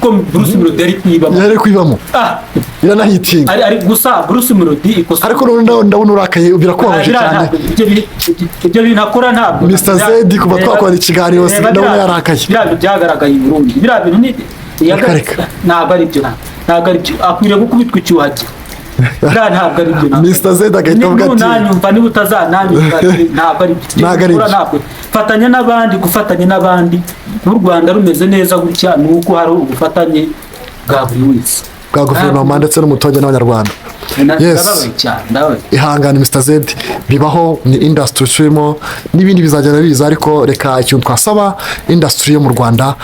ko Bruce Melody yari kwibamo iranahitinga ari gusa Bruce Melody ikosa ariko ndabona urakaye birakubabaje cyane ibyo bintu akora ntabwo Mr Z kuva twakora ikiganiro hose ndabona yarakaye byagaragaye i Burundi biriya bintu ni ntabwo ari byo akwiriye gukubitwa icyuhagi ntabwo ari byo Mr Z agahita avuga ati nanyumva niba utazananyumva ntabwo ari byo fatanya n'abandi n'u Rwanda rumeze neza gutya nuko hari ubufatanye bwa buri wese bwa guverinoma ndetse n'umuturage n'abanyarwanda ihangane Mr Z bibaho ni industry turimo n'ibindi bizagenda biza ariko reka ikintu twasaba industry yo mu Rwanda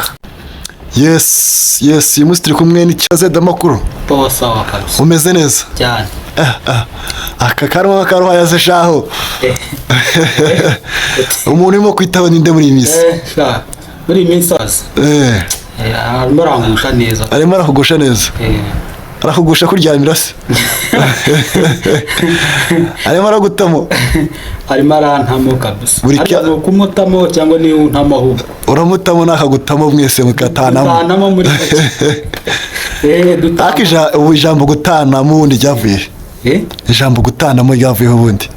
yes uyu munsi turi kumwe n'Ikibazo d'Amakuru sawa kabisa umeze neza cyane aka karwa karuhaya se shaho umuntu urimo kwitaba ninde muri iyi minsi muri iyi minsi arimo arahugusha neza arakugusha kuryamira se arimo aragutamo arimo arantamo kabisa arimo kumutamo cyangwa ni untamo ahubwo uramutamo nakagutamo mwese mukatanamo muri akija ijambo gutanamo ubundi ryavuye ijambo gutanamo ryavuyeho ubundi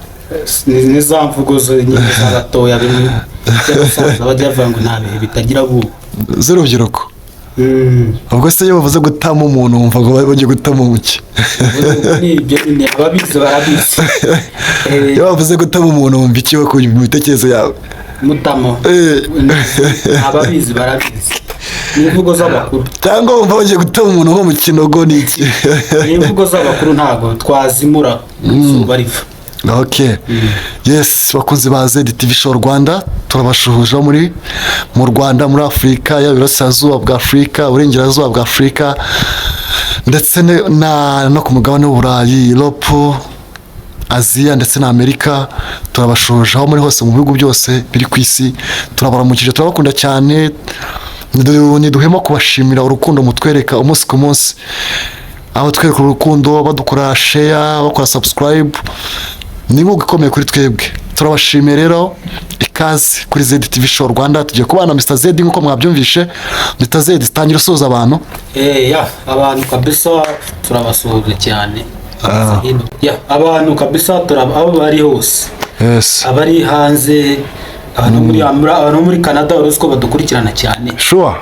ni za mvugo nyine z'abatoya bimwe by'abasaza bajya bavuga ngo nta bihe bitagira bubu z'urubyiruko ubwo se iyo bavuze gutama umuntu wumva ngo bagiye gutama umuki ababizi barabizi iyo bavuze gutama umuntu wumva iki ku bitekerezo yawe mutamo ababizi barabizi ni imvugo z'abakuru cyangwa wumva bagiye gutama umuntu nko mu kinogo ni iki ni imvugo z'abakuru ntabwo twazimura izuba riva Okay. Yes, bakunzi ba ZTV Show Rwanda turabashuhuje mu Rwanda muri Afrika y'Iburasirazuba bwa Afrika uburengerazuba bwa Afrika ndetse no ku mugabane w'Uburayi Europe Aziya ndetse na Amerika turabashuhuje aho muri hose mu bihugu byose biri ku isi turabaramukije turabakunda cyane niduhema kubashimira urukundo mutwereka umunsi ku munsi aho twereka urukundo badukora share bakora subscribe ni inkunga ikomeye kuri twebwe turabashimiye rero ikaze kuri ZTV Show Rwanda tugiye kubana Mr Z nkuko mwabyumvishe Mr Z tangira usoza abantu abantu kabisa turabasuhuje cyane abantu kabisa abo bari hose abari hanze abantu muri Canada uruziko badukurikirana cyane sure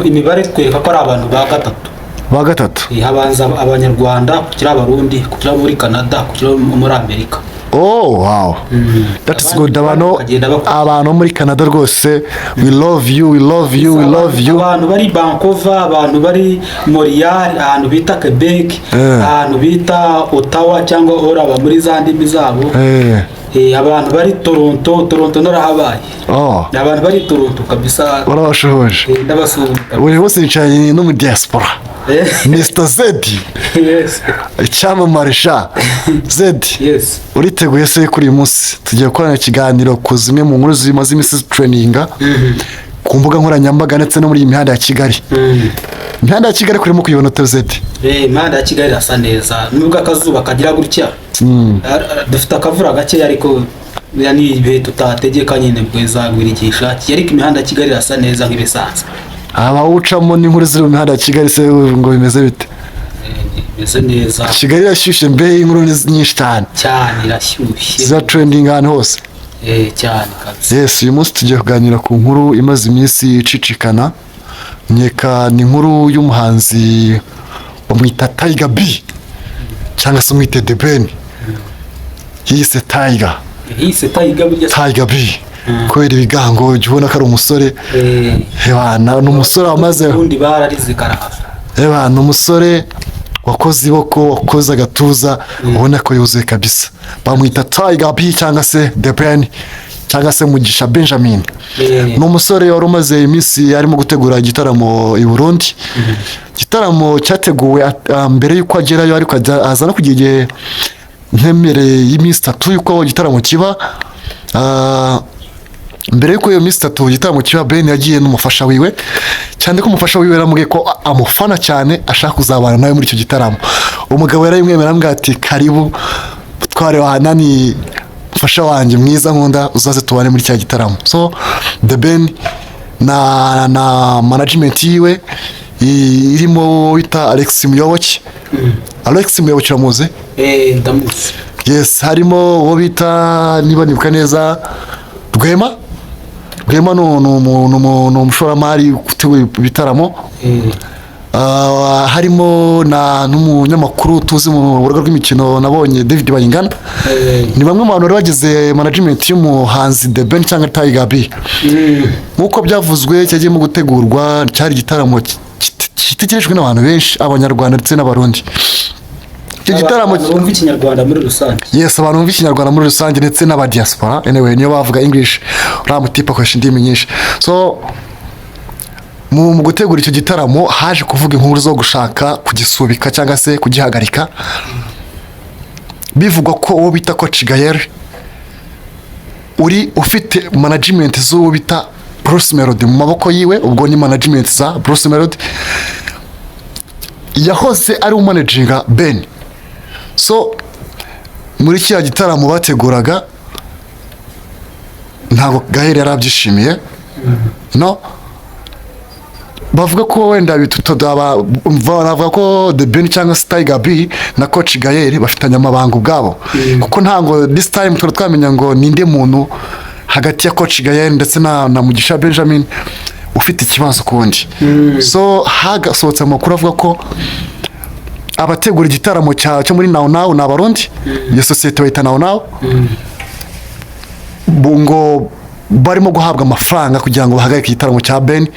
imibare twereka ko ari abantu ba gatatu habanza abanyarwanda kugira abarundi kugira muri Canada kugira muri Amerika Oh wow that is good abantu muri Canada rwose we love you abantu bari Vancouver abantu bari Montreal abantu bita Quebec abantu bita Ottawa cyangwa oraba muri za ndimi zabo abantu bari Toronto narahabaye abantu bari Toronto kabisa barabashoje ndabasuhuza buri wese yicaye no mu diaspora Mr Z icyamamare sha Z uriteguye se kuri uyu munsi tugiye gukorana ikiganiro ku zimwe mu nkuru zimaze iminsi traininga ku mbuga nkoranyambaga ndetse no muri iyi mihanda ya Kigali imihanda ya Kigali kurimo kuyibona Z imihanda ya Kigali irasa neza nubwo akazuba kagira gutya dufite akavura gake ariko yani ibihe tutategeka nyine bwezagwirigisha ariko imihanda ya Kigali irasa neza nk'ibisanzwe abawucamo n'inkuru ziri mu mihanda ya Kigali se ngo bimeze bite bimeze neza Kigali irashyushye mbe inkuru nyinshi cyane irashyushye za trending ahantu hose cyane kabisa yes uyu munsi tugiye kuganira ku nkuru imaze iminsi icicikana nyeka ni inkuru y'umuhanzi bamwita Tiger B cyangwa se mwite The Ben yise Tiger B kwera ibigango ubona ko ari umusore n'umusore wamaze ubundi bararize karaha n'umusore wakoze iboko wakoze agatuza ubona ko yuzuye kabisa bamwita Tiger B cyangwa se The Ben cyangwa se Mugisha Benjamin ni umusore wari umaze iminsi arimo gutegura igitaramo i Burundi igitaramo cyateguwe mbere y'uko agerayo ariko aza no kugira igihe nkemereye y'iminsi 3 y'uko igitaramo kiba mbere y'uko iyo minsi 3 igitaramo kiba Ben yagiye n'umufasha wiwe cyane ko umufasha wiwe yaramubwiye ko amufana cyane ashaka kuzabana nawe muri icyo gitaramo umugabo yarayimwemera ambwira ati karibu tware wahanani mufasha wanjye mwiza nkunda uzaze tubane muri cya gitaramo so The Ben na management yiwe irimo bita Alex Muyoboke. Alex Muyoboke uramuzi? Ndamuzi. Yes, harimo uwo bita niba nibuka neza Rwema ni umushoramari uteguye ibitaramo. Harimo n'umunyamakuru tuzi mu rubuga rw'imikino nabonye David Bayingana. Ni bamwe mu bantu bagize management y'umuhanzi The Ben cyangwa Tiger B. Nk'uko byavuzwe cyagiye mu gutegurwa, cyari igitaramo kitegerejwe n'abantu benshi, abanyarwanda ndetse n'abarundi. Icyo gitaramo bumva ikinyarwanda muri rusange. Yes, abantu bumva ikinyarwanda muri rusange ndetse n'aba diaspora. Anyway, niyo bavuga English, uriya mutipe akoresha indimi nyinshi. So mu gutegura icyo gitaramo haje kuvuga inkuru zo gushaka kugisubika cyangwa se kugihagarika. Bivugwa ko uwo bita Coach Gaël uri ufite management z'uwo bita Bruce Melody mu maboko yiwe, ubwo ni management za Bruce Melody, yahoze ari umanaginga Ben. So muri kiriya gitaramo bateguraga ntabwo Gaël yarabyishimiye. No, bavuga ko wenda bavuga ko The Ben cyangwa Tiger B na Coach Gaël bafitanye amabanga ubwabo, kuko ntango this time twamenya ngo ninde muntu hagati ya Coach Gaël ndetse na Mugisha Benjamin ufite ikibazo kundi. So hagasohotse amakuru avuga ko abategura igitaramo cyo muri Now n'abarundi, iyo societe bayita Now, ngo barimo guhabwa amafaranga kugira ngo bahagarike igitaramo cya Ben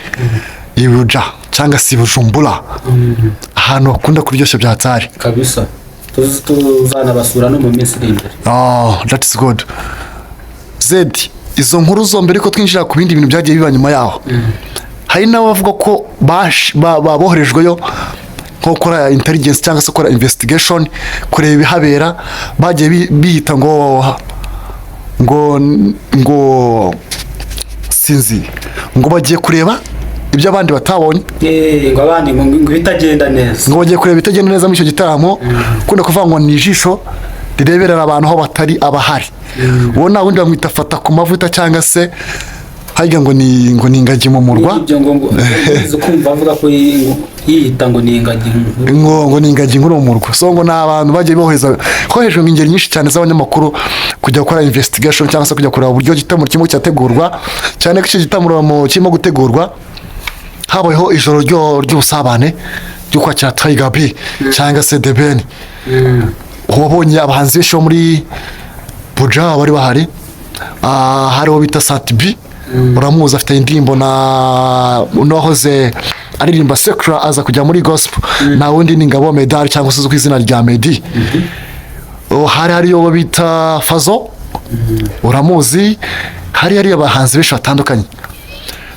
Ibuja cyangwa se Bujumbura, ahantu bakunda kuryoshya bya Tsari kabisa. Tuzanabasura no mu minsi iri imbere. That is good. Zed, izo nkuru zo mbere ko twinjira ku bindi bintu byagiye biba nyuma yaho, hari n'abavuga ko boherejweyo nko gukora intelligence cyangwa se gukora investigation, kureba ibihabera. Bagiye bihita ngo sinzi ngo bagiye kureba ibyo abandi batabonye, ngo abandi ngo bitagenda neza, ngo bagiye kureba bitagenda neza muri icyo gitaramo. Kunda kuvuga ngo ni ijisho rireberera abantu aho batari abahari. Uwo nta wundi bamwita fata ku mavuta cyangwa se harya ngo ni ingagi mu murwa. Ibyo ngo kumva avuga ko yita ngo ni ingagi ngo ni ingagi nkuru mu murwa. So ngo na abantu bagiye boherejwe ingeri nyinshi cyane z'abanyamakuru kujya gukora investigation cyangwa se kujya kureba uburyo gitaramo kirimo cyategurwa, cyane ko icyo gitaramo kirimo gutegurwa habayeho ijoro ry'ubusabane ryo kwakira Tiger B cyangwa se The Ben. Wabonye abahanzi benshi bo muri Buja bari bahari. Hariho bita Sat B, uramuzi, afite indirimbo na unahoze aririmba Sekra aza kujya muri gospel, na wundi ni Ngabo Medal cyangwa se ku izina rya Medi. Hariyo bita Fazo, uramuzi. Hari abahanzi benshi batandukanye.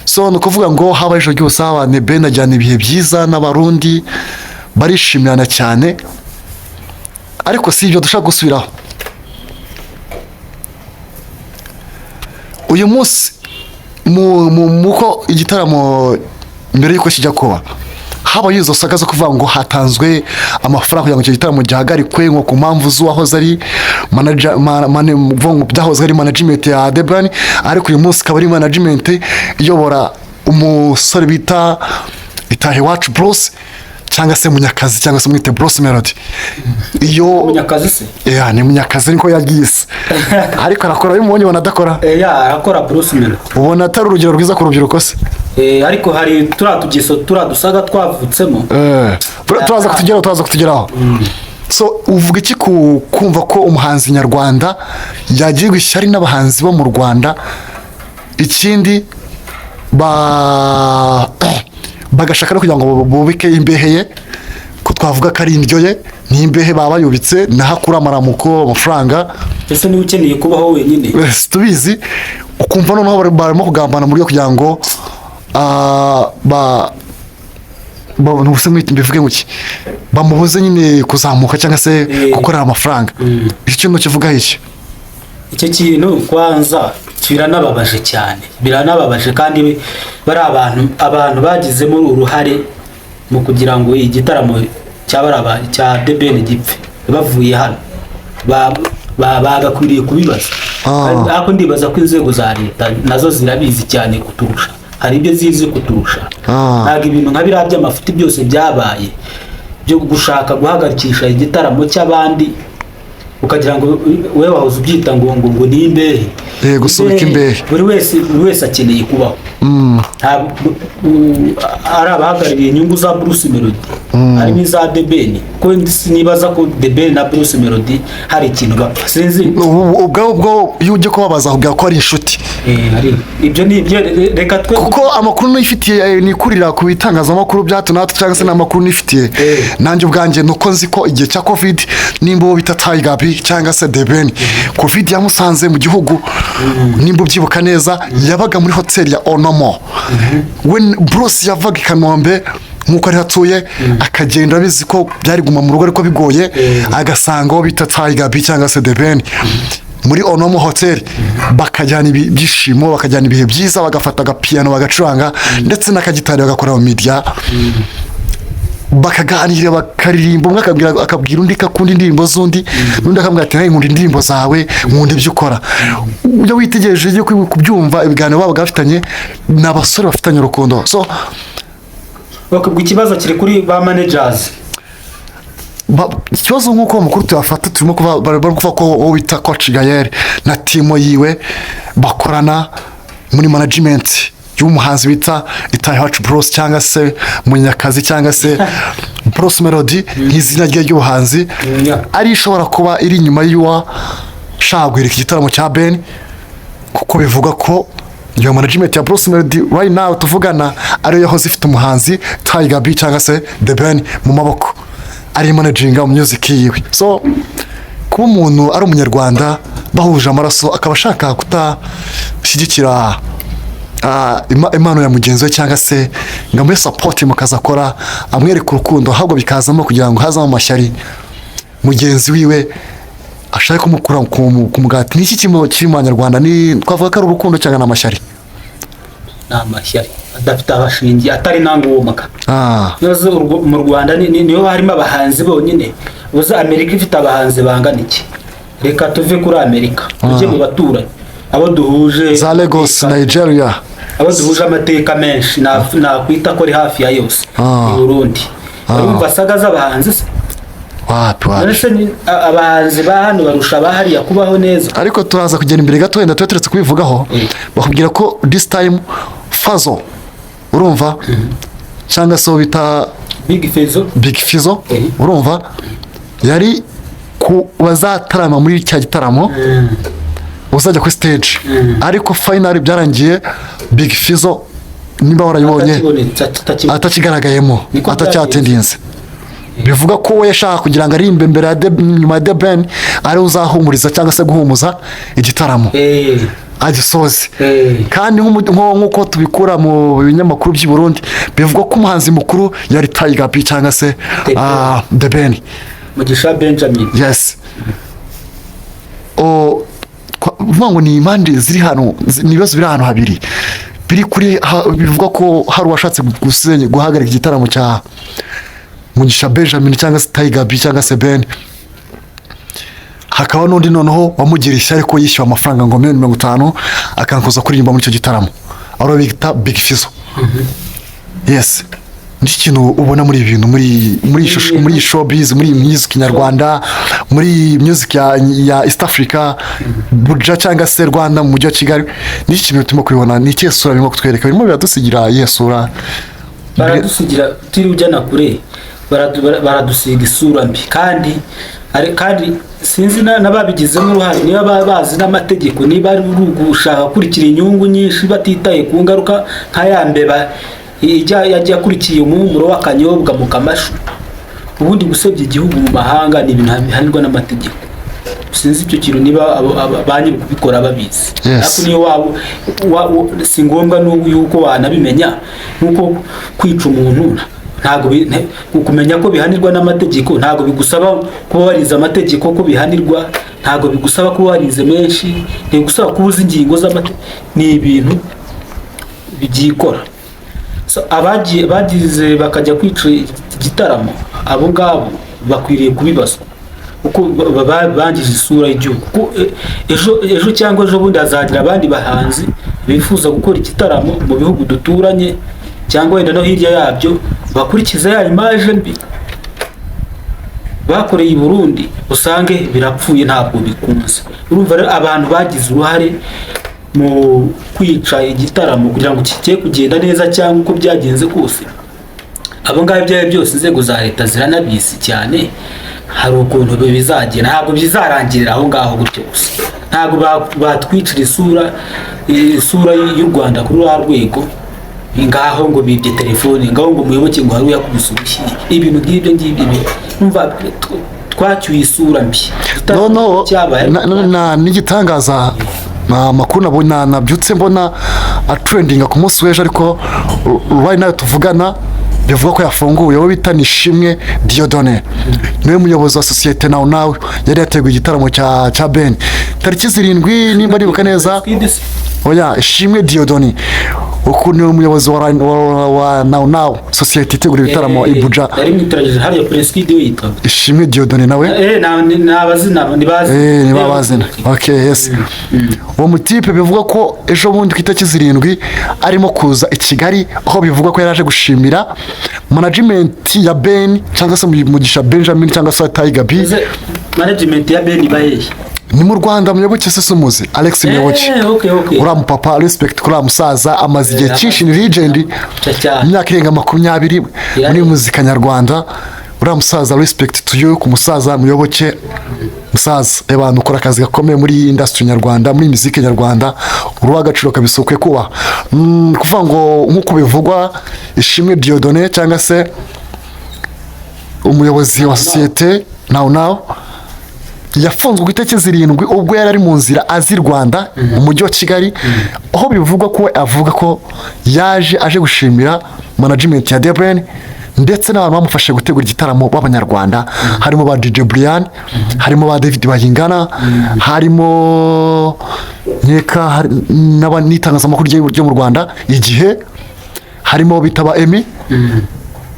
So ni ukuvuga ngo habaye ijoro ry'ubusabane, Ben ajyana ibihe byiza n'abarundi, barishimirana cyane. Ariko si ibyo dushaka gusubiraho. Uyu munsi muko igitaramo mbere yuko kijya kuba, habaye izo saga zo kuvuga ngo hatanzwe amafaranga kugira ngo icyo gitaramo gihagarikwe ngo ku mpamvu z'uwahoze ari byahoze ari management ya The Ben, ariko uyu munsi akaba ari management iyobora umusore bita Itahe Wacu Bruce cyangwa se Munyakazi cyangwa se mwite Bruce Melody. Iyo Munyakazi se? Ni Munyakazi niko yagise. Ariko arakora bimunye banadakora. Arakora Bruce Melody. Ubona atari urugero rwiza ku rubyiruko se? Ariko hari turadusaga twavutsemo. Turaza kutugeraho. So uvuga iki kumva ko umuhanzi nyarwanda yagiye ishyari n'abahanzi bo mu Rwanda, ikindi bagashaka no kugira ngo bubike imbehe ye, ko twavuga ko ari indyo ye, ni imbehe baba yubitse nahakura amaramuko amafaranga. Ese ni ukeneye kubaho wenyine? Tubizi, ukumva noneho barimo kugambana muri yo kugira ngo ntubuse mbivuge nguki bamubuze nyine kuzamuka cyangwa se gukorera amafaranga. Icyo kintu kivuga iki? Icyo kintu kwanza biranababaje cyane, biranababaje, kandi bari abantu bagizemo uruhare mu kugira ngo igitaramo cya The Ben gipfe bavuye hano, bagakwiriye kubibaza. Ariko ndibaza ko inzego za leta nazo zirabizi cyane kuturusha hari ibyo zizi kuturusha. Ntabwo ibintu nka biriya by'amafuti byose byabaye byo gushaka guhagarikisha igitaramo cy'abandi ukagira ngo we wahoze ubyita ngo ni imbehe, gusubika imbehe. buri wese akeneye kubaho. ari abahagarariye inyungu za Bruce Melody, harimo iza The Ben, ko nibaza ko The Ben na Bruce Melody hari ikintu bapfa, sinzi ubwo iyo ujye kubabaza ahubwo ko ari inshuti. Ibyo ni ibyo reka twe, kuko amakuru nifitiye nikurira ku bitangazamakuru bya hato na hato cyangwa se n'amakuru nifitiye nanjye ubwanjye nuko nzi ko igihe cya covid nimba uwo bita Tiger B cyangwa se The Ben, covid yamusanze mu gihugu, nimba ubyibuka neza yabaga muri hoteli ya Onomo. When Bruce yavaga i Kanombe nk'uko ari hatuye akagenda abizi ko byari guma mu rugo ariko bigoye, agasanga uwo bita Tiger B cyangwa se The Ben muri Onomo Hotel, bakajyana ibyishimo, bakajyana ibihe byiza, bagafata agapiyano bagacuranga ndetse n'akagitari bagakora mu media, bakaganira bakaririmba, umwe akabwira undi kakunda indirimbo z'undi, n'undi akamubwira ati nkunda indirimbo zawe, nkunda ibyo ukora. Iyo witegereje iyo kubyumva ibiganiro baba bafitanye n'abasore bafitanye urukundo. So bakubwa ikibazo kiri kuri ba managers. Ikibazo nk'uko amakuru tuyafata turimo kuvuga ko wowe wita Coach Gaël na timo yiwe bakorana muri management y'umuhanzi bita Itayiwacu Bruce cyangwa se Munyakazi cyangwa se Bruce Melody, nk'izina rye ry'ubuhanzi ari ishobora kuba iri inyuma y'uwa shagwirika igitaramo cya Ben, kuko bivuga ko iyo management ya Bruce Melody right now tuvugana ariyo yahoze ifite umuhanzi Tiger B cyangwa se The Ben mu maboko, ari managinga mu music yiwe. So kuba umuntu ari umunyarwanda bahuje amaraso akaba ashaka kutashyigikira impano ya mugenzi we cyangwa se ngo amuhe support mu kazi akora, amwereka urukundo, ahubwo bikazamo kugira ngo hazamo amashyari mugenzi wiwe ashaka kumukura ku mugati. Ni iki kiri mu Banyarwanda? Ni twavuga ko ari urukundo cyangwa n'amashyari? N'amashyari adafite abashingi, atari nangombwa. Noze mu Rwanda niyo harimo abahanzi bonyine. Uza Amerika ifite abahanzi bangana iki? Reka tuve kuri Amerika tujye mu baturanyi, abo duhuje za Lagos, Nigeria, abo duhuje amateka menshi, nakwita ko ari hafi ya yose i Burundi. Urumva Saga z'abahanzi se? Wapi abahanzi ba hano barusha abahariya kubaho neza. Ariko turaza kugera imbere gato wenda turetse kubivugaho, bakubwira ko this time Fazo, urumva cyangwa se bita Big Fizzo, urumva yari ku bazatarama muri cya gitaramo uzajya kuri stage, ariko finally byarangiye Big Fizzo nimba warayibonye atakigaragayemo, atacyatendinze. Bivuga ko we yashaka kugira ngo arimbe mbere ya nyuma ya The Ben ari uzahumuriza cyangwa se guhumuza igitaramo agisoze. Kandi nk'uko tubikura mu binyamakuru by'i Burundi bivuga ko umuhanzi mukuru yari Tiger B cyangwa se The Ben, Mugisha Benjamin. Yes. Vuga ngo ni impande ziri hano, ni ibibazo biri ahantu habiri biri kuri, bivuga ko hari uwashatse guhagarika igitaramo cya Mugisha Benjamin cyangwa se Tiger B cyangwa se Ben, hakaba n'undi noneho wamugirisha ariko yishyuwe amafaranga ngo 50 akankoza kuririmba muri icyo gitaramo, aro bita Big Fizzo. Yes. Ni ikintu ubona muri ibintu muri showbiz, muri music nyarwanda, muri music ya East Africa, Buja cyangwa se Rwanda mu mujyi wa Kigali, ni ikintu turimo kubibona, ni ikihe sura birimo kutwereka, birimo biradusigira iyihe sura? Baradusigira turi ujyana kure, baradusiga isura mbi, kandi sinzi n'ababigizemo uruhare, niba bazi n'amategeko, niba ari gushaka kurikira inyungu nyinshi batitaye ku ngaruka nk'aya mbeba yajya akurikiye umuhumuro w'akanyobwa mu kamashu. Ubundi gusebya igihugu mu mahanga ni ibintu bihanirwa n'amategeko. Sinzi icyo kintu niba banyiri kubikora babizi. Ariko niyo si ngombwa yuko wanabimenya, nuko kwica umuntu ntago kumenya ko bihanirwa n'amategeko, ntago bigusaba kuba warize amategeko ko bihanirwa, ntago bigusaba kuba warize menshi, ntibigusaba kubuza ingingo z'amategeko, ni ibintu byikora. Bagize bakajya kwica igitaramo, abo ngabo bakwiriye kubibazwa kuko bangije isura y'igihugu. Ejo cyangwa ejo bundi hazagira abandi bahanzi bifuza gukora igitaramo mu bihugu duturanye cyangwa wenda no hirya yabyo bakurikiza ya imaje mbi bakoreye i Burundi, usange birapfuye ntabwo bikunze. Urumva rero abantu bagize uruhare mu kwica igitaramo kugira ngo kijye kugenda neza cyangwa uko byagenze kose, abo ngabo ibyo byose inzego za leta ziranabizi cyane. Hari ukuntu bizagenda, ntabwo bizarangirira aho ngaho gutyo gusa, ntabwo batwicira isura y'u Rwanda kuri rwa rwego ngaho ngo bibye telefone, ngaho ngo muyoboke ngo hari uyakubise urushyi, ibintu nk'ibyo ngibyo numva twacyuye isura mbi. N'igitangaza amakuru nabyutse mbona atrendinga ku munsi w'ejo, ariko right now tuvugana bivuga ko yafunguye. Wowe bita Nishimwe Dieudonné, niwe muyobozi wa sosiyete nawe yari yateguye igitaramo cya Ben tariki 7 nimba nibuka neza. Oya, Ishimwe Dieudonné ukuntu niwe muyobozi wa now sosiyete itegura ibitaramo Ibuja. Yari mwitoragije hariya Preskid yitwa Ishimwe Dieudonné nawe nibazina. Okay, yes. Uwo mutipe bivuga ko ejo bundi ku itariki 7 arimo kuza i Kigali, aho bivuga ko yaraje gushimira management ya Ben cyangwa se Mugisha Benjamin cyangwa se Tiger B. Management ya Ben baye ni mu Rwanda, Muyoboke se umuzi Alex Muyoboke. Uriya mupapa respect kuri musaza, amaze igihe cyinshi, ni legend, imyaka irenga 20 muri muzika nyarwanda. Uriya musaza respect to you, ku musaza Muyoboke. Musaza abantu ukora akazi gakomeye muri industry nyarwanda, muri muzika nyarwanda, uruwa agaciro kabisukwe kuba kuvuga ngo nkuko bivugwa Ishimwe Dieudonné cyangwa se umuyobozi wa societe now yafunzwe ku itariki 7 ubwo yari ari mu nzira azi Rwanda mu mujyi wa Kigali, aho bivugwa ko avuga ko aje gushimira management ya The Ben ndetse n'abantu bamufashe gutegura igitaramo b'Abanyarwanda, harimo ba DJ Brian, harimo ba David Bayingana, harimo nyeka n'abanitangazamakuru ryo mu Rwanda Igihe, harimo bitaba Emmy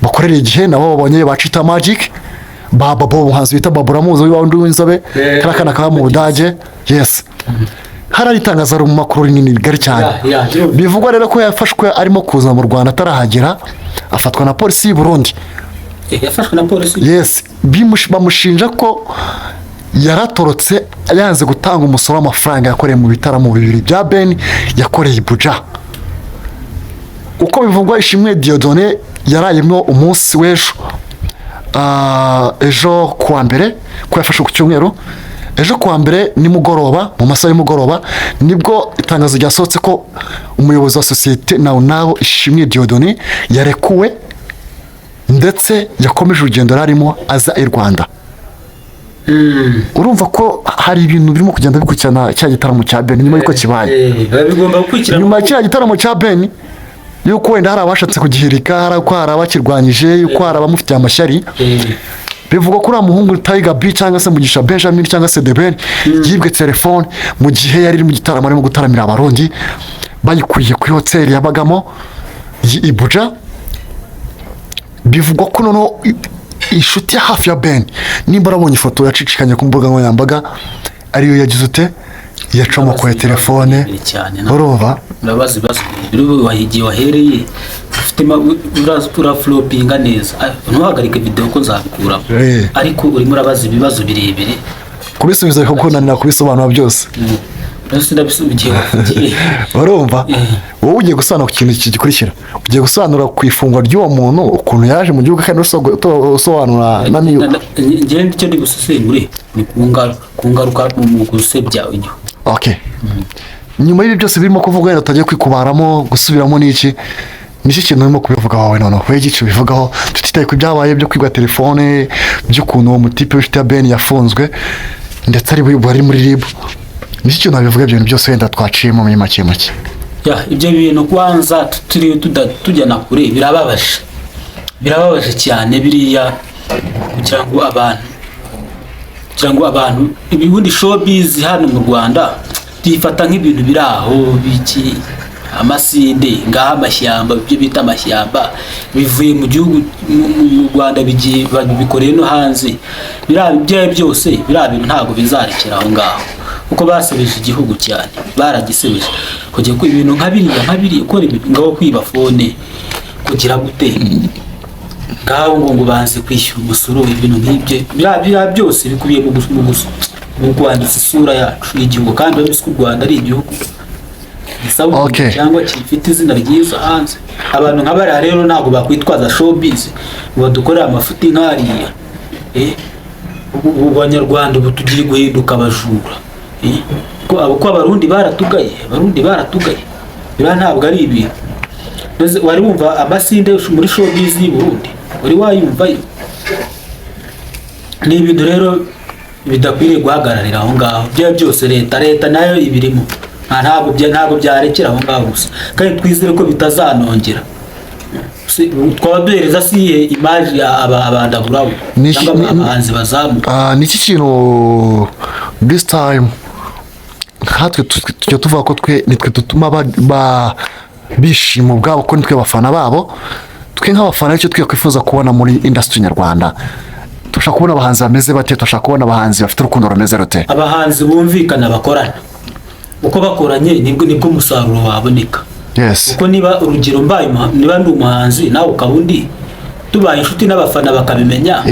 bakorera Igihe, nabo babonye bacita Magic, baba umuhanzi bita Baburamuzi w'undi w'inzobe karakana ka mu Budage. Yes, hari itangaza mu makuru nini bigari cyane. Bivugwa rero ko yafashwe arimo kuza mu Rwanda, atarahagera afatwa na polisi y'u Burundi. Yafashwe na polisi? Yes, bamushinja ko yaratorotse yanze gutanga umusoro w'amafaranga yakoreye mu bitaramo bibiri bya Ben yakoreye Ibuja. Uko bivugwa Ishimwe Dieudonné yarayemo umunsi w'ejo, ejo kuwa mbere, ko yafashe ku cyumweru. Ejo kuwa mbere nimugoroba, mu masaha y'umugoroba, nibwo itangazo ryasohotse ko umuyobozi wa sosiyete nawo Ishimwe Dieudonné yarekuwe ndetse yakomeje urugendo rarimo aza i Rwanda. Urumva ko hari ibintu birimo kugenda bikurikirana cya gitaramo cya Ben nyuma yuko kibaye. Bigomba gukurikirana nyuma cya gitaramo cya Ben, yuko wenda hari abashatse kugihirika, hari abakirwanyije, yuko hari abamufitiye amashyari. Bivuga ko muhungu Tiger B cyangwa se Mugisha Benjamin cyangwa se The Ben yibwe telefone mu gihe yari mu gitaramo arimo gutaramira abarundi, bayikuriye kuri hoteli yabagamo Ibuja. Bivugwa ko noneho inshuti ya hafi ya Ben, nimba arabonye ifoto yacicikanye ku mbuga nkoranyambaga, ariyo yagize ute yacomokoye telefone. Urumva urabazi wahigiye wahereye ufite flopinga neza, ntuhagarike video ko nzabikura, ariko urimo urabaza ibibazo birebire kubisubiza kuko nanira kubisobanura byose. Urumva wowe ugiye gusobanura ku kintu kigikurikira, ugiye gusobanura ku ifungwa ry'uwo muntu ukuntu yaje mu gihugu kandi usobanura naniyo. Ngiye icyo ndi gusesengure ni kungaruka mu gusebya igihugu. Okay. Nyuma y'ibi byose birimo kuvuga rero tutagiye kwikubaramo gusubiramo n'iki nicyo kintu urimo kubivuga wawe none we gice bivugaho tutitaye ku byabaye byo kwigwa telefone by'ukuntu uwo mutipe ufite Ben yafunzwe ndetse ari bari muri RIB. Nicyo kintu bivuga ibyo bintu byose wenda twaciyemo muri make. Ibyo bintu kwanza tutiriwe tujyana kure birababaje cyane biriya, kugira ngo abantu ibibundi showbiz hano mu Rwanda byifata nk'ibintu biraho biki amasinde ngaha amashyamba, ibyo bita amashyamba bivuye mu gihugu mu Rwanda bigiye bikoreye no hanze. Biriya byose biriya bintu ntabwo bizarekera aho ngaho. kuko basebeje igihugu cyane, baragisebeje kugira ko ibintu nka biriya ukora ibintu ngaho kwiba fone kugira gute ngaho ngo banze kwishyura umusoro, ibintu nk'ibyo biriya byose bikubiye mu kwanditsa isura yacu y'igihugu, kandi urabona ko u Rwanda ari igihugu cyangwa gifite izina ryiza hanze. Abantu nk'abariya rero ntabwo bakwitwaza showbiz ngo dukorere amafuti nk'ariya. Ubu Banyarwanda ubu tugiye guhinduka abajura, ko abarundi baratugaye, biriya ntabwo ari ibintu. Wari wumva amasinde muri showbiz y'u Burundi, wari wayumvayo? Ni ibintu rero bidakwiriye guhagararira aho ngaho. Bya byose leta nayo ibirimo, ntabwo byarekera aho ngaho gusa, kandi twizere ko bitazanongera. Twaba duhereza siye imaji abandaguraho cyangwa abahanzi bazamuka. Ni iki kintu this time nkatwe tujya tuvuga ko nitwe dutuma bishima ubwabo, ko nitwe bafana babo. Twe nk'abafana icyo twakwifuza kubona muri industry nyarwanda, turashaka kubona abahanzi bameze bate, turashaka kubona abahanzi bafite urukundo rumeze rute, abahanzi bumvikana bakorana, uko bakoranye nibwo umusaruro waboneka. Uko niba urugero niba ndi umuhanzi nawe ukaba undi, tubaye inshuti n'abafana bakabimenya,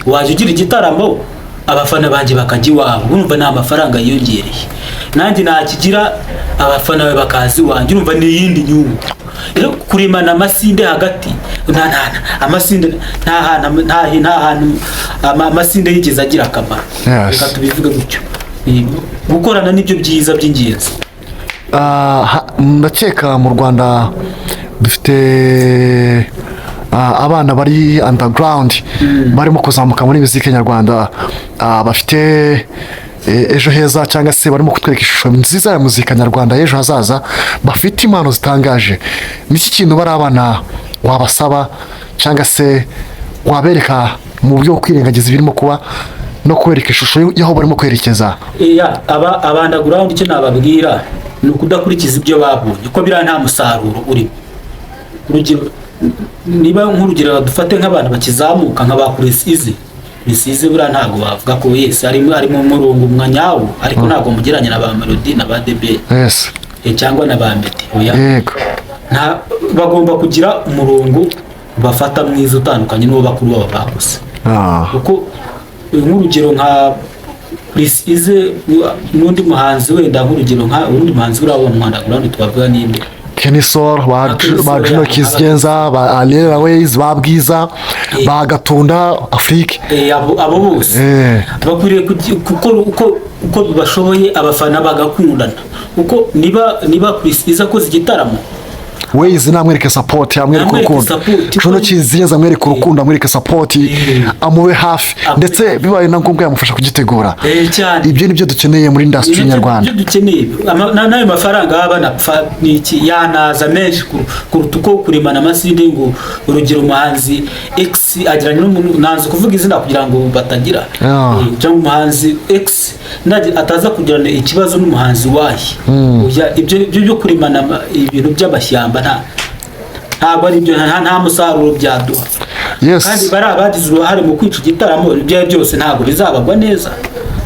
waje ugira igitaramo abafana banjye bakajya iwabo, urumva nta mafaranga yiyongereye, nanjye nakigira abafana bawe bakazi iwanjye, urumva ni iyindi nyungu. Rero kurimana amasinde hagati, amasinde nta hantu amasinde yigeze agira akamaro, reka tubivuge gutyo. Gukorana nibyo byiza by'ingenzi. Ndakeka mu Rwanda dufite abana bari underground barimo kuzamuka muri muzika nyarwanda, bafite ejo heza, cyangwa se barimo kutwereka ishusho nziza ya muzika nyarwanda y'ejo hazaza, bafite impano zitangaje. Niki kintu bari abana wabasaba cyangwa se wabereka mu buryo bwo kwirengagiza ibirimo kuba no kwereka ishusho y'aho barimo kwerekeza? aba underground icyo nababwira ni ukudakurikiza ibyo babonye, ko biriya nta musaruro urimo. Urugero niba nk'urugero dufate nk'abantu bakizamuka nka ba Kurisize buriya ntabwo bavuga ko yesi ari mu murongo umwanyawo, ariko ntabwo mugeranya na ba Melody na ba Debe cyangwa na ba Meddy. Bagomba kugira umurongo bafata mwiza utandukanye n'uwo bakuru babo bakoze. Kuko nk'urugero nka Kurisize n'undi muhanzi wenda, nk'urugero nka undi muhanzi uri abo mu Rwanda twavuga n'inde, Kenisol, ba Juno Kizigenza, ba Alera Ways, ba Bwiza, ba Gatunda Afrique, abo bose bakwiriye uko bashoboye abafana bagakundana. Uko niba Kurisize akoze igitaramo, Ways namwereke support, amwereke urukundo. Juno Kizigenza amwereke urukundo, amwereke support, amube hafi, ndetse bibaye na ngombwa yamufasha kugitegura. Ibyo nibyo dukeneye muri industry nyarwanda. Ibyo dukeneye nayo mafaranga abana niki yanaza menshi kuruta uko kurimana amasinde. Ngo urugero umuhanzi X agiranye n'umuntu, nanze kuvuga izina kugira ngo batagira cyangwa umuhanzi X ataza kugirana ikibazo n'umuhanzi Y. Ibyo byo kurimana ibintu by'amashyamba ntabwo ari byo, nta musaruro byaduha. Kandi bari abagize uruhare mu kwica igitaramo, ibyo byose ntabwo bizabagwa neza.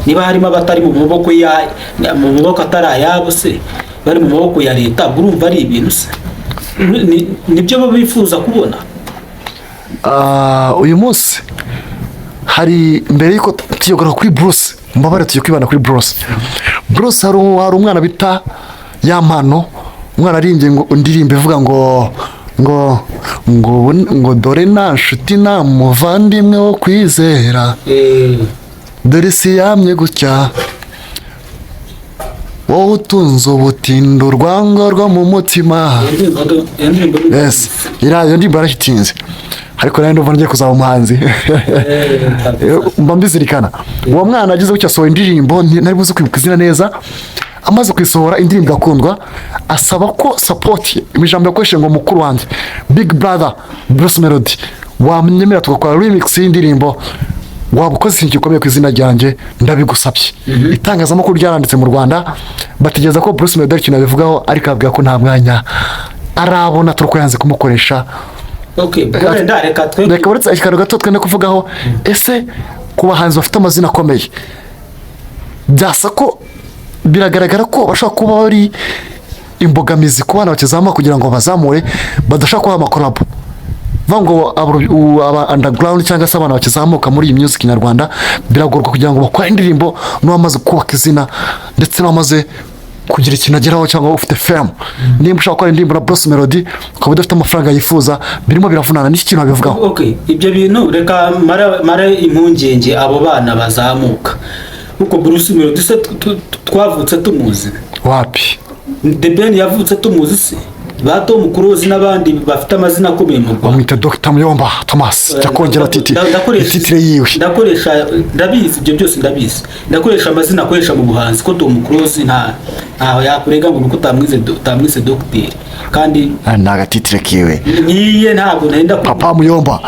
Niba harimo abatari mu maboko atari ayabo se, bari mu maboko ya leta, urumva ari ibintu se nibyo bifuza kubona. Uyu munsi hari mbere yuko tuyogora kuri Bruce, mbabare tugiye kwibana kuri Bruce hari umwana bita Yampano, umwana arimbye ngo ndirimbe ivuga ngo dore nta nshuti nta muvandimwe wo kwizera, dore si yamye gutya, wowe utunze ubutindo urwango rwo mu mutima. Iyo ndirimbo yarahitinze, ariko nawe ndumva ngiye kuzaba umuhanzi. Mba mbizirikana uwo mwana ageze gutya asohoye indirimbo ntari buze kwibuka izina neza, amaze kwisohora indirimbo igakundwa, asaba ko support, ijambo yakoresheje ngo mukuru wanjye Big Brother Bruce Melody wamenyemera tugakora remix y'indirimbo, waba ukoze ikintu gikomeye ku izina ryanjye, ndabigusabye. Itangazamakuru ryaranditse mu Rwanda bategereza ko Bruce Melody ikintu abivugaho, ariko avuga ko nta mwanya arabona tuko yanze kumukoresha. Reka uretse ikiganiro gato twende kuvugaho, ese ku bahanzi bafite amazina akomeye byasa ko biragaragara ko bashobora kuba bari imbogamizi ku bana bakizamuka kugira ngo bazamure badashaka kubaha amakorabo vuga ngo aba underground cyangwa se abana bakizamuka muri iyi music nyarwanda biragorwa kugira ngo bakore indirimbo n'uwamaze kubaka izina ndetse n'uwamaze kugira ikintu ageraho cyangwa ufite fame nimba ushaka gukora indirimbo na Bruce Melody ukaba udafite amafaranga yifuza birimo biravunana n'iki kintu babivugaho. Okay, ibyo bintu reka mare impungenge abo bana bazamuka kuko Bruce Melody se twavutse tumuzi wapi The Ben yavutse tumuzi se bato mukuruzi n'abandi bafite amazina akomeye mu Rwanda bamwita Dr. Muyomba Thomas cyakongera titire yiwe ndabizi ibyo byose ndabizi ndakoresha amazina akoresha mu buhanzi ko Tom Cruise ntaho yakurega ngo nuko utamwise docteur kandi nta gatitire kiwe niye ntabwo nenda Papa Muyomba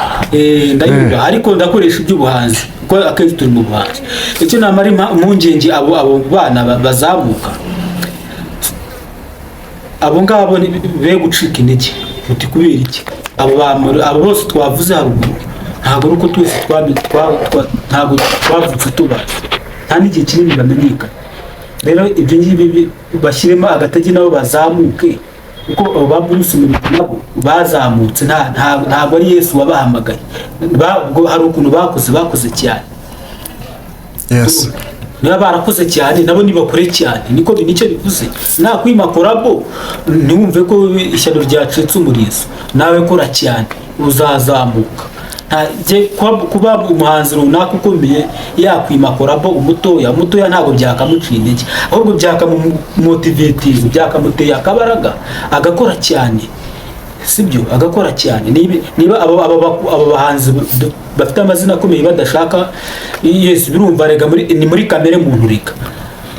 ndayumva ariko ndakoresha iby'ubuhanzi ko akenshi turi mu buhanzi icyo namara impungenge abo bana bazamuka abo ngabo be gucika intege uti kubera iki abo bose twavuze haruguru ntabwo ari uko twese ntabwo twavutse tubazi nta n'igihe kinini bamenyekana rero ibyo ngibi bashyiremo agatege nabo bazamuke kuko ba Bruce Melody nabo bazamutse ntabwo ari Yesu wabahamagaye hari ukuntu bakoze cyane. Yes. Niba barakoze cyane nabo nibakore cyane nicyo bivuze nakwima korabo ntiwumve ko ishyano ryacitse umurizo nawe kora cyane uzazamuka kuba umuhanzi runaka ukomeye yakwima korabo umutoya ntabwo byakamuciye intege ahubwo byakamumotivatinga byakamuteye akabaraga agakora cyane sibyo agakora cyane niba abo bahanzi bafite amazina akomeye badashaka yes birumva rega ni muri kamere muntu reka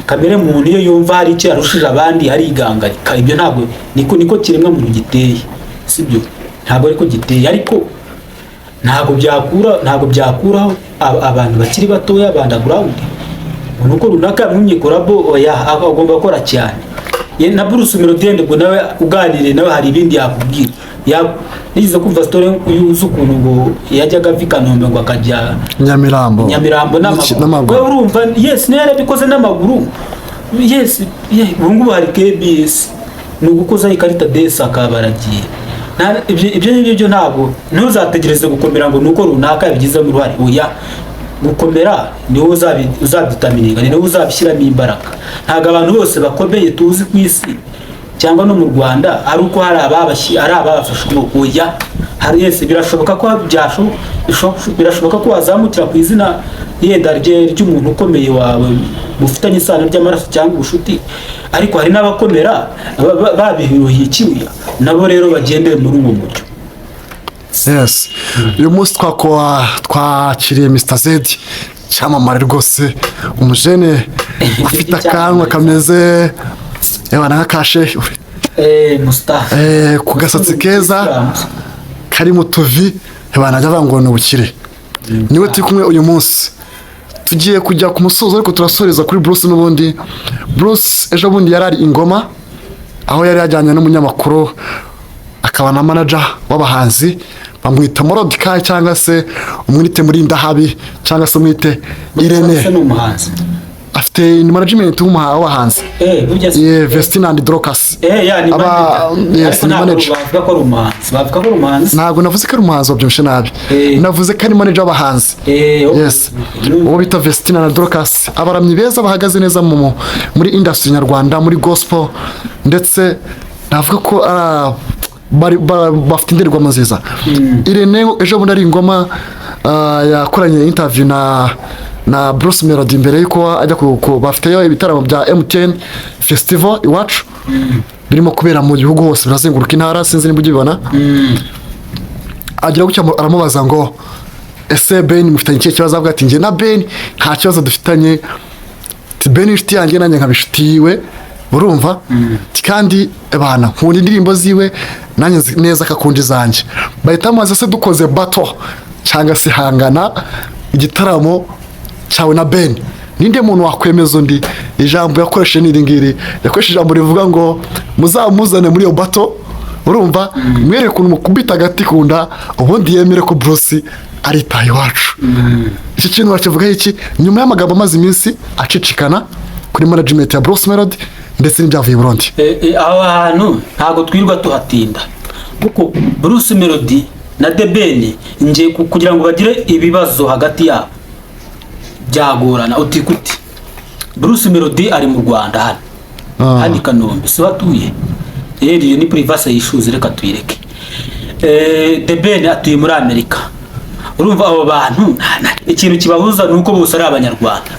kamere muntu iyo yumva hari icyo yarushije abandi arigangarika ibyo ntabwo niko kiremwa muntu giteye sibyo ntabwo ariko giteye ariko ntabwo byakuraho abantu bakiri batoya underground nuko runaka mwimye korabo agomba gukora cyane na Bruce Melody ngo nawe uganire nawe hari ibindi yakubwira nigize kumva story yuzu ukuntu ngo yajyaga Kanombe ngo akajya Nyamirambo n'amaguru urumva yes ne yarabikoze n'amaguru yes ubungubu hari KBS nugukoza ikarita desa akabaragiye ibyo ntabwo ntuzategereze gukomera ngo nuko runaka yabigize mu ruhare oya gukomera niwe uzabitamininga niwe uzabishyiramo imbaraga ntabwo abantu bose bakomeye tuzi ku isi cyangwa no mu Rwanda ari uko hari ababafasha oya hari yese birashoboka ko wazamukira ku izina yenda ry'umuntu ukomeye wawe mufitanye isano ry'amaraso cyangwa ubushuti ariko hari n'abakomera babihiruhikiwe nabo rero bagendere muri uwo mucyo. Yes. Uyu munsi twakiriye Mr. Z cyamamare rwose umujene ufite akanwa kameze nk'akashe Mustafa ku gasatsi keza kari mu tuvi najya bangwa n'ubukire niwe turi kumwe uyu munsi tugiye kujya ku musozo ariko turasoreza kuri Bruce n'ubundi Bruce ejo bundi yari ari ingoma aho yari yajyanye n'umunyamakuru akaba na manager w'abahanzi bamwita Morodika cyangwa se umwite muri ndahabi cyangwa se umwite Irene afite ni management w'abahanzi Vestina and Drocas yes ni manager bavuga ko umuhanzi ntabwo navuze ko ari umuhanzi wabyumshe nabi navuze ko ari manager w'abahanzi yes uwo bita Vestina and Drocas abaramyi beza bahagaze neza muri industry nyarwanda muri gospel ndetse navuga ko bafite inderwa nziza. Irene ejo bundi ari ingoma yakoranye interview na Bruce Melody mbere yuko ajya bafiteyo ibitaramo bya MTN Festival iwacu birimo kubera mu gihugu hose birazenguruka intara sinzi nimba ugibona agira gucya aramubaza ngo ese Ben mufitanye iki kibazo avuga ati nge na Ben nta kibazo dufitanye Ben inshuti yanjye nanjye nkabishutiwe urumva kandi abana nkunda indirimbo ziwe nanjye neza akakundi zanje bahita maze se dukoze battle cyangwa se hangana igitaramo cyawe na Ben ninde muntu wakwemeza undi ijambo yakoresheje n'iri yakoresheje ijambo rivuga ngo muzamuzane muri iyo battle urumva mwere kuntu mukubita agati kunda ubundi yemere ko Bruce ari tayi wacu iki kintu wakivuga iki nyuma y'amagambo amaze iminsi acicikana kuri management ya Bruce Melody ndetse n'ibyavuye i Burundi. Aho hantu ntabwo twirwa tuhatinda kuko Bruce Melody na The Ben nje kugira ngo bagire ibibazo hagati yabo byagorana utikuti. Bruce Melody ari mu Rwanda hano handi Kanombe si watuye iyo ni privacy issues reka tuyireke. The Ben atuye muri Amerika. Urumva abo bantu ikintu kibahuza nuko bose ari abanyarwanda,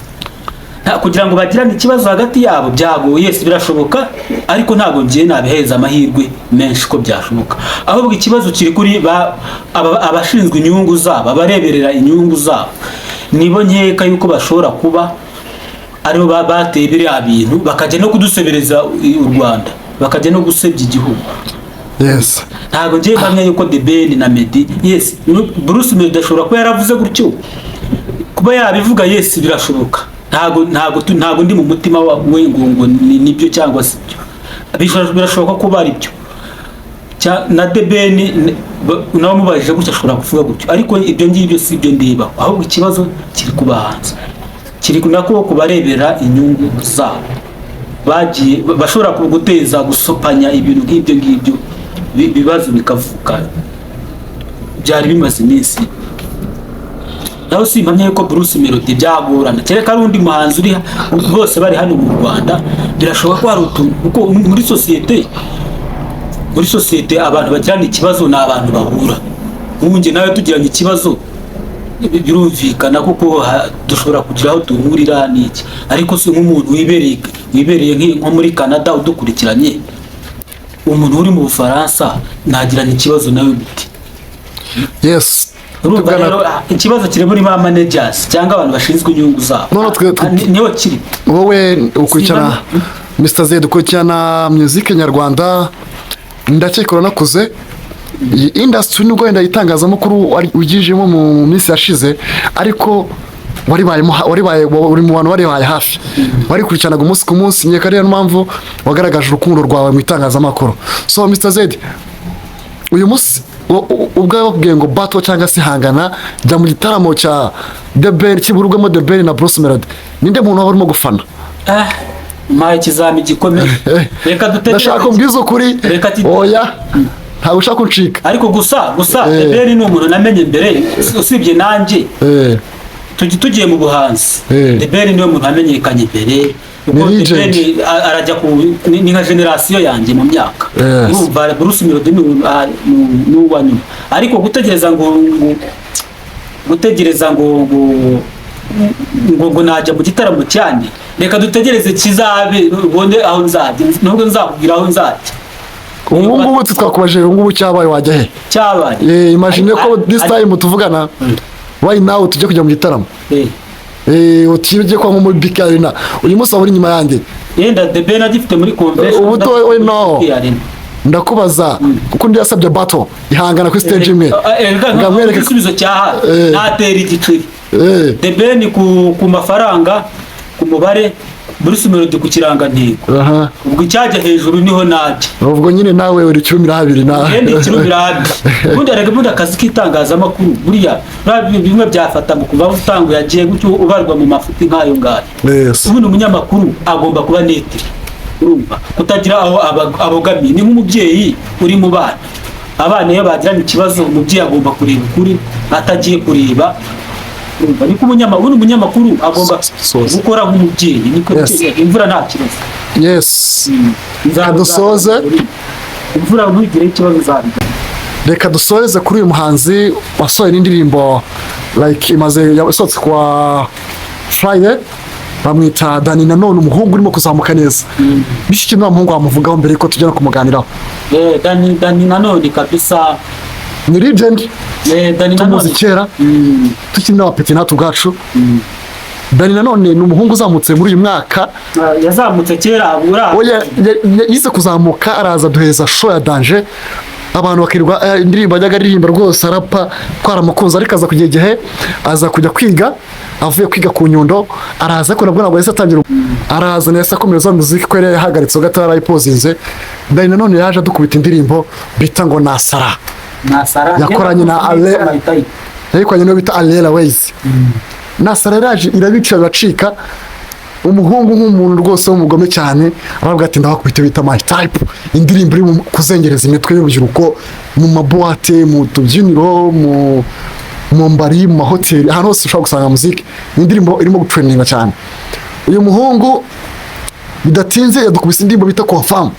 kugira ngo bagirane ikibazo hagati yabo byagoye. Yes birashoboka ariko ntabwo ngiye nabiheza amahirwe menshi ko byashoboka, ahubwo ikibazo kiri kuri abashinzwe inyungu zabo, abareberera inyungu zabo. Nibo nkeka yuko bashobora kuba aribo bateye biriya bintu bakajya no kudusebereza u Rwanda, bakajya no gusebya igihugu. Yes, ntabwo ngiye mpamya yuko The Ben na Meddy, yes Bruce Melody ashobora kuba yaravuze gutyo, kuba yabivuga yes birashoboka. Ntabwo ndi mu mutima we ngo nibyo cyangwa se byo, birashoboka kuba ari byo. Na The Ben nawe mubajije gutya ashobora kuvuga gutyo, ariko ibyo ngibyo si byo ndeba, ahubwo ikibazo kiri kubahanza, kiri nako kubarebera inyungu zabo. Bagiye bashobora guteza gusopanya ibintu nk'ibyo ngibyo bibazo bikavuka byari bimaze iminsi. Naho simpamye yuko Bruce Melody byagorana, kereka ari undi muhanzi uri bose bari hano mu Rwanda birashoboka ko hari utuntu, kuko muri sosiyete abantu bagirana ikibazo ni abantu bahura. Nkunge nawe tugiranye ikibazo birumvikana kuko dushobora kugira aho duhurira n'iki, ariko si nk'umuntu wibereye nko muri Canada udukurikiranye, umuntu uri mu Bufaransa nagirana ikibazo nawe gute? Yes, urumva rero ikibazo kiri muri ba managers cyangwa abantu bashinzwe inyungu zabo. Niho kiri. Wowe ukurikirana Mr. Z, ukurikirana music nyarwanda, ndakekora nakuze iyi industry nubwo wenda itangazamakuru ugijemo mu minsi yashize, ariko uri mu bantu bari hafi, bari kurikiranaga umunsi ku munsi. Nyeka rero mpamvu wagaragaje urukundo rwawe mu itangazamakuru. So Mr. Z, uyu munsi ubwawe bakubwiye ngo battle cyangwa se hangana jya mu gitaramo cya The Ben, kiburugamo The Ben na Bruce Melody, ninde muntu waba urimo gufana? Maye kizami gikomeye. Reka dutegereze. Ndashaka ubwiza ukuri. Oya ntabwo ushaka kuncika. Ariko gusa The Ben ni umuntu namenye mbere, usibye nanjye tugiye mu buhanzi. The Ben niwe muntu amenyekanye mbere, kuko The Ben arajya ni nka generation yanjye mu myaka. Urumva Bruce Melody ni uwanyuma, ariko gutegereza ngo najya mu gitaramo cyane, reka dutegereze kizabe ubone aho nzajya, nubwo nzakubwira aho nzajya. Ubu ngubu twakubajije ngubu cyabaye wajya he? Cyabaye imagine ko this time tuvugana right now tujye kujya mu gitaramo utibye kwa mu Big Arena. Uyu munsi waburi nyuma yande yenda The Ben agifite muri convention. Ubu to we no ndakubaza kuko ndi yasabye battle ihangana ku stage imwe, ngamwereka igisubizo cyaha natera igicuri. The Ben ku mafaranga, ku mubare, Bruce Melody ku kirangantego. Ubwo cyajya hejuru niho najya. Ubwo nyine nawe uri 12 na ndi 12. Ubundi arega bundi akazi k'itangazamakuru buriya bimwe byafata mu kuva utangu yagiye gutyo ubarwa mu mafuti nkayo ngayo. Ubundi umunyamakuru agomba kuba netiri, urumva kutagira aho abogamiye. Ni nk'umubyeyi uri mu bana, abana iyo bagirana ikibazo umubyeyi agomba kureba ukuri atagiye kureba. Niko umunyamakuru agomba gukora nk'umubyeyi, niko imvura nta kibazo. Yes, dusoze imvura ntugire ikibazo zabi. Reka dusoze kuri uyu muhanzi wasohoye n'indirimbo like imaze yasohotse kwa Friday, bamwita Dani Nanone, umuhungu urimo kuzamuka neza. Bishiki nta muhungu wamuvugaho mbere ko tujya no kumuganiraho. Dani Nanone kabisa ni legend. Dani Nanone kera tukiri n'abapeti natwe ubwacu. Dani Nanone ni umuhungu uzamutse muri uyu mwaka. Yazamutse kera oya yize kuzamuka, araza duheza show ya Danger, abantu bakirwa indirimbo ajyaga aririmba rwose arapa twaramukunze, ariko aza kugira igihe aza kujya kwiga, avuye kwiga ku Nyundo, araza ko nabwo yahise atangira araza neza akomereza muziki ko yari yahagaritse gatara ipozinze. Dani Nanone yaje adukubita indirimbo bita ngo Nasara yakoranye na Alela, yayikoranye no bita Alela Ways. Nasara yaje irabica bacika umuhungu nk'umuntu rwose w'umugome cyane aravuga ati ndabakubita bita my type, indirimbo iri kuzengereza imitwe y'urubyiruko mu mabuwate, mu tubyiniro, mu mbari, mu mahoteli, ahantu hose ushobora gusanga muziki, indirimbo irimo gutrendinga cyane. Uyu muhungu bidatinze yadukubise indirimbo bita confirm,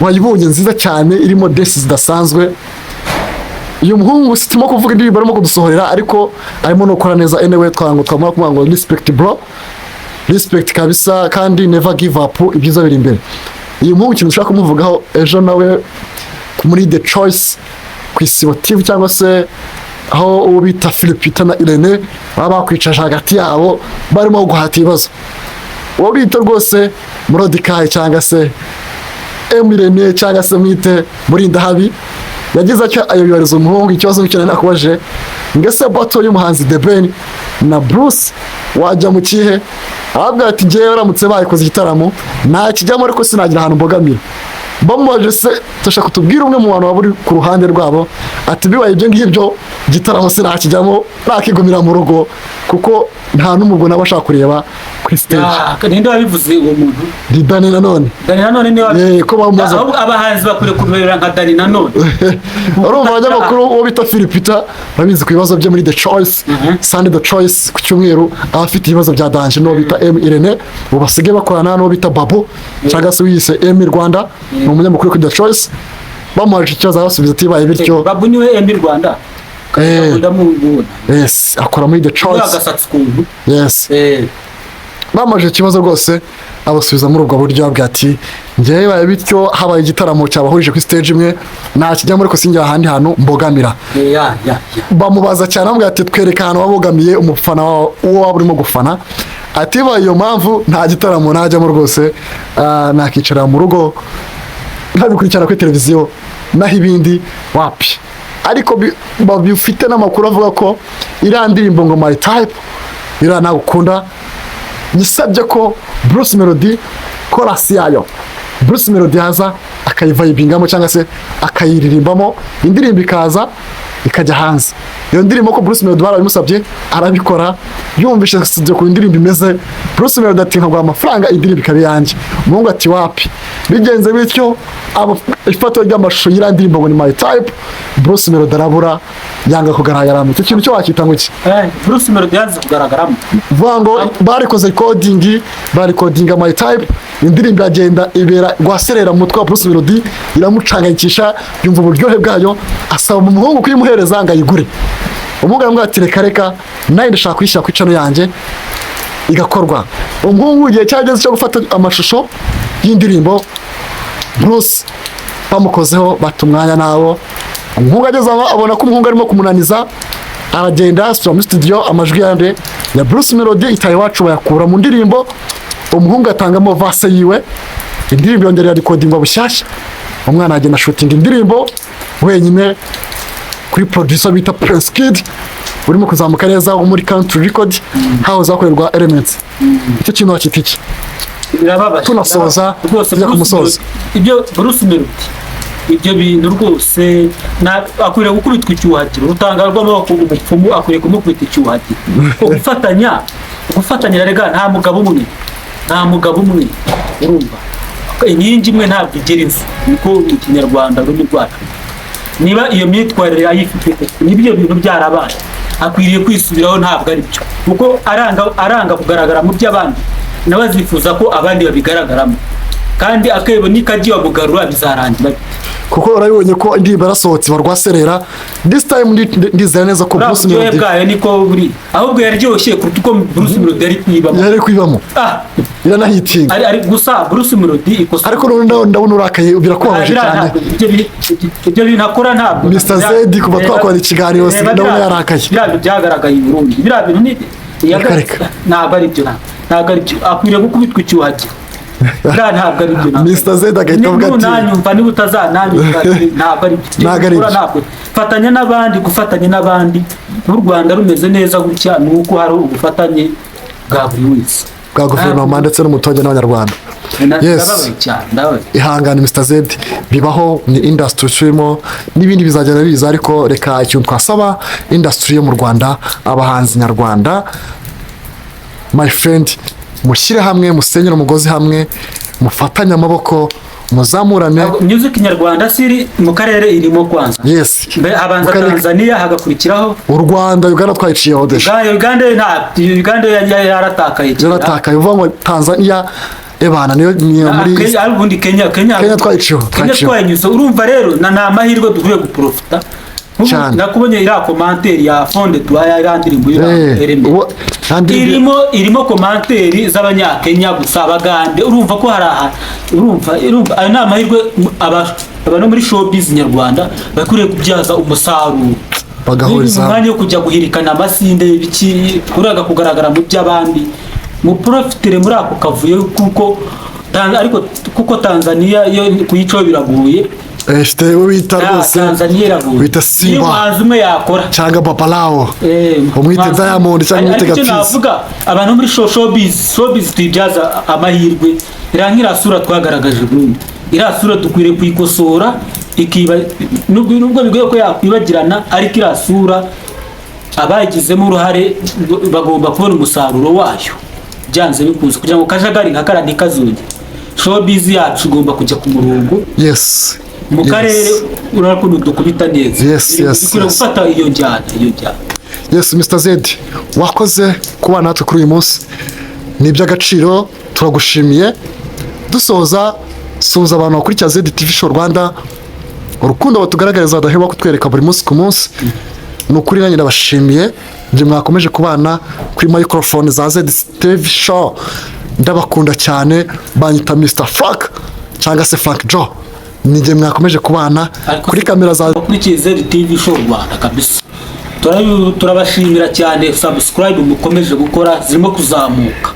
wayibonye nziza cyane irimo desi zidasanzwe. Uyu muhungu sitimo kuvuga indirimbo arimo kudusohorera, ariko arimo no gukora neza. Anyway twamara kumubwira ngo respect bro, respect kabisa, kandi never give up, ibyiza biri imbere. Uyu muhungu ikintu ushaka kumuvugaho, ejo nawe muri The Choice ku Isibo TV cyangwa se aho uwo bita Philipita na Irene baba bakwicaje hagati yabo barimo guhata ibibazo, uwo bita rwose Murodikayi cyangwa se Irene cyangwa se mwite Murindahabi, yagize icyo ayobariza umuhungu ikibazo cyane nakubaje, ngese bato y'umuhanzi The Ben na Bruce wajya mu kihe? Arabwira ati ngewe baramutse bayikoze igitaramo nta kijyamo, ariko sinagira ahantu mbogamira. Bamubaje se turashaka kutubwira umwe mu bantu bari ku ruhande rwabo, ati bibaye ibyo ngibyo igitaramo sinakijyamo, nakigumira mu rugo kuko nta n'umugabo nabashaka kureba kuri stage. Ninde wabivuze uwo muntu? Ni Dani Nanone. Dani Nanone ni wabivuze ko bamubaza abahanzi bakure kubera nka Dani Nanone. Urumva abanyamakuru uwo bita Philipita babizi ku bibazo byo muri The Choice, Sunday The Choice ku cyumweru, abafite ibibazo bya danje n'uwo bita Irene, ubu basigaye bakorana n'uwo bita Babo cyangwa se wiyise Rwanda, ni umunyamakuru kuri The Choice. Bamuhaje ikibazo abasubiza ati baye bityo. Babu niwe Rwanda. Yes, akora muri The Choice. Yes. Bamuhaje ikibazo rwose abasubiza muri ubwo buryo, abwira ati ngewe baye bityo habaye igitaramo cyabahurije ku stage imwe nta kijyamo, ariko sinjya ahandi hantu mbogamira. Bamubaza cyane amubwira ati twereka ahantu wabogamiye umufana uwo waba urimo gufana, ati baye iyo mpamvu nta gitaramo najyamo rwose, nakicara mu rugo ntabikurikirana kuri televiziyo naho ibindi wapi. Ariko bifite n'amakuru avuga ko iriya ndirimbo ngo my type iriya nagukunda, nisabye ko Bruce Melody chorus yayo Bruce Melody haza akayivayibingamo cyangwa se akayiririmbamo, indirimbo ikaza ikajya hanze. Iyo ndirimbo ko Bruce Melody barabimusabye arabikora, yumvishe studio ku indirimbo imeze, Bruce Melody ati nkaguha amafaranga indirimbo ikaba yanjye. Umuhungu ati wapi. Bigenze bityo ifoto ry'amashusho y'iriya ndirimbo ngo ni my type, Bruce Melody arabura yanga kugaragaramo. Icyo kintu cyo wakita ngo iki? Bruce Melody yanze kugaragaramo. Vuga ngo barikoze recording my type, indirimbo yagenda ibera rwaserera mu mutwe wa Bruce Melody, iramucanganyikisha, yumva uburyohe bwayo, asaba umuhungu kuyimuhereza ngo ayigure. Umuhungu aramubwira ati reka nawe ndashaka kuyishyira ku icano yanjye igakorwa. Umuhungu igihe cyageze cyo gufata amashusho y'indirimbo, Bruce bamukozeho bata umwanya nawo. Umuhungu ageze aho abona ko umuhungu arimo kumunaniza, aragenda asubira muri studio, amajwi yande ya Bruce Melody itaye iwacu bayakura mu ndirimbo. Umuhungu atangamo verse yiwe, indirimbo yongera recordingwa bushyashya. Umwana agenda shooting indirimbo wenyine kuri producer bita Prince Kid, urimo kuzamuka neza wo muri country record, hahoze hakorerwa Elements. Icyo kintu wakitiki tunasoza tujya kumusoza ibyo Bruce Melody, ibyo bintu rwose akwiriye gukubitwa icyuhagiro, rutangarwa amaboko umupfumu akwiriye kumukubita icyuhagiro. Gufatanya rega nta mugabo umwe urumva, inkingi imwe ntabwo igera inzu, niko mu Kinyarwanda rurimi rwacu. Niba iyo myitwarire ayifite n'ibyo bintu byarabaye, akwiriye kwisubiraho, ntabwo ari byo, kuko aranga kugaragara mu by'abandi, nabazifuza ko abandi babigaragaramo, kandi akebo nikagiye bamugarura bizarangira. Kuko urabibonye ko indirimbo yarasohotse barwaserera, this time ndizera neza ko Bruce Melody bwayo niko buri ahubwo yaryoshye kuruta uko Bruce Melody yari kwibamo. Iranahitinga ari gusa Bruce Melody ikosa, ariko ndabona urakaye birakubabaje cyane. Ibyo bintu akora ntabwo Mr. Zedi kuva twakora ikiganiro ndabona yarakaye. Byagaragaye i Burundi biriya bintu ni ntabwo ari byo, akwiriye gukubitwa icyuhagiro. Ntabwo ari byo. Mr. Zedi agahita avuga ati nanyumva niba utazananyumva, ntabwo ari byo. Fatanya n'abandi, gufatanya n'abandi n'u Rwanda rumeze neza gutya, nuko hari ubufatanye bwa buri wese, bwa guverinoma ndetse n'umuturage n'abanyarwanda. Yes, ihangane Mr. Zedi, bibaho, ni industry turimo, n'ibindi bizagenda biza, ariko reka ikintu twasaba industry yo mu Rwanda, abahanzi nyarwanda, my friend, mushyire hamwe musenyere umugozi hamwe mufatanye amaboko muzamurane. music nyarwanda siri mu karere irimo kwanza. Yes. Habanza Tanzania hagakurikiraho u Rwanda, Uganda twayiciyeho desha. Uganda yaratakaye. Yaratakaye uvuga ngo Tanzania ebana niyo muri ubundi Kenya twayiciyeho. Kenya twanyuze. Urumva rero na amahirwe dukwiye guprofita. Nakubonye iriya komantere ya Fonde tuhayandirimbo irimo komantere z'abanyakenya gusa abagande. Urumva ko hari urumva ayo ni amahirwe abantu muri showbiz nyarwanda bakwiriye kubyaza umusaruro bagahuriza umwanya wo kujya guhirikana amasinde biki uraga kugaragara mu by'abandi mu profitire muri ako kavuyo kuko Tanzania yo kuyicaho biragoye. Wita rwose wita Simba umwe yakora cyangwa Babalao umwite Diamond cyangwa umwite Gatisi. Navuga abantu muri showbiz tibyaza amahirwe. Irankira sura twagaragaje Burundi, irasura dukwiriye kuyikosora ikiba nubwo bigoye ko yakwibagirana, ariko irasura abayigizemo uruhare bagomba kubona umusaruro wayo byanze bikunze kugira ngo kajagari nka karani kazuye. Showbiz yacu igomba kujya ku murongo. Yes. Mu karere urakunda dukubita neza. Yes. Gufata iyo njyana. Yes, Mr. Z wakoze kuba natwe kuri uyu munsi, ni iby'agaciro, turagushimiye. Dusoza suza abantu bakurikira Z TV Show Rwanda, urukundo batugaragariza badaheba kutwereka buri munsi ku munsi. Ni ukuri nanjye ndabashimiye ibyo mwakomeje kubana kuri microphone za Z TV Show. Ndabakunda cyane, banyita Mr. Frank cyangwa se Frank Joe. Nijye mwakomeje kubana kuri kamera za kuri Z TV Show Rwanda kabisa. Turabashimira cyane, subscribe mukomeje gukora zirimo kuzamuka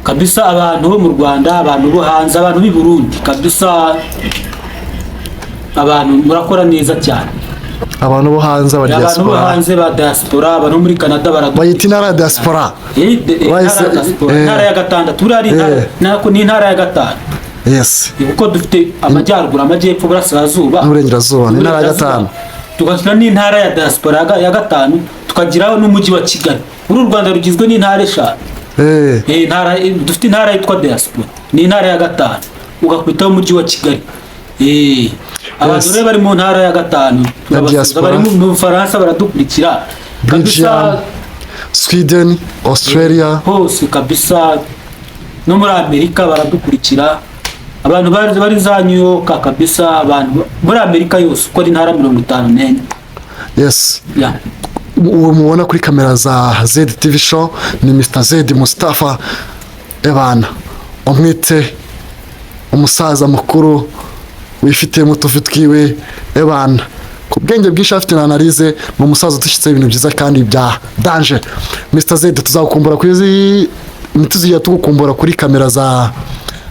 kabisa. Abantu bo mu Rwanda, abantu bo hanze, abantu b'i Burundi kabisa, abantu murakora neza cyane. Abantu bo hanze ba diaspora, abantu bo hanze ba diaspora, abantu muri Canada bayita intara ya diaspora. Intara ya gatandatu turari nako ni intara ya gatanu. Yes. Uko dufite amajyaruguru, amajyepfo, burasirazuba n'uburengerazuba, ni intara ya gatanu. Tugashyira n'intara ya diaspora ya gatanu, tukagiraho n'umujyi wa Kigali. Uru Rwanda rugizwe n'intara eshanu. Dufite intara yitwa diaspora, ni intara ya gatanu, ugakwitaho umujyi wa Kigali. Abantu rero bari mu ntara ya gatanu, bari mu Bufaransa baradukurikira kabisa, Sweden, Australia hose kabisa, no muri Amerika baradukurikira. Abantu bari za New York kabisa, abantu muri Amerika yose uko ari intara 54. Yes. Uwo mubona kuri kamera za Z TV Show ni Mr. Z Mustafa ebana, umwite umusaza mukuru wifitiye mu tuvi twiwe ebana, ku bwenge bwinshi afite na analize, mu musaza dushyitse ibintu byiza kandi bya danger. Mr. Z tuzakukumbura kuri tuziya tugukumbura kuri kamera za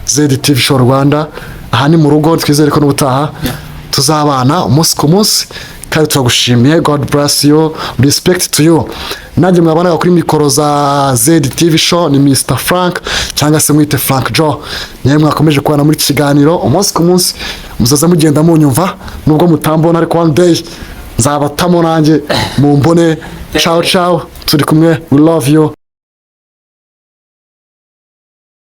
Z TV Show Rwanda. Aha ni mu rugo, twizere ko n'ubutaha tuzabana umunsi ku munsi, kandi turagushimiye. God bless you, respect to you. Nanjye mwabanaga kuri mikoro za Z TV Show ni Mr. Frank cyangwa se mwite Frank Joe. Niye mwakomeje kubana muri kiganiro umunsi ku munsi, muzaza mugenda munyumva nubwo mutambona, ariko one day nzabatamo nanjye mumbone. Ciao ciao, turi kumwe, we love you.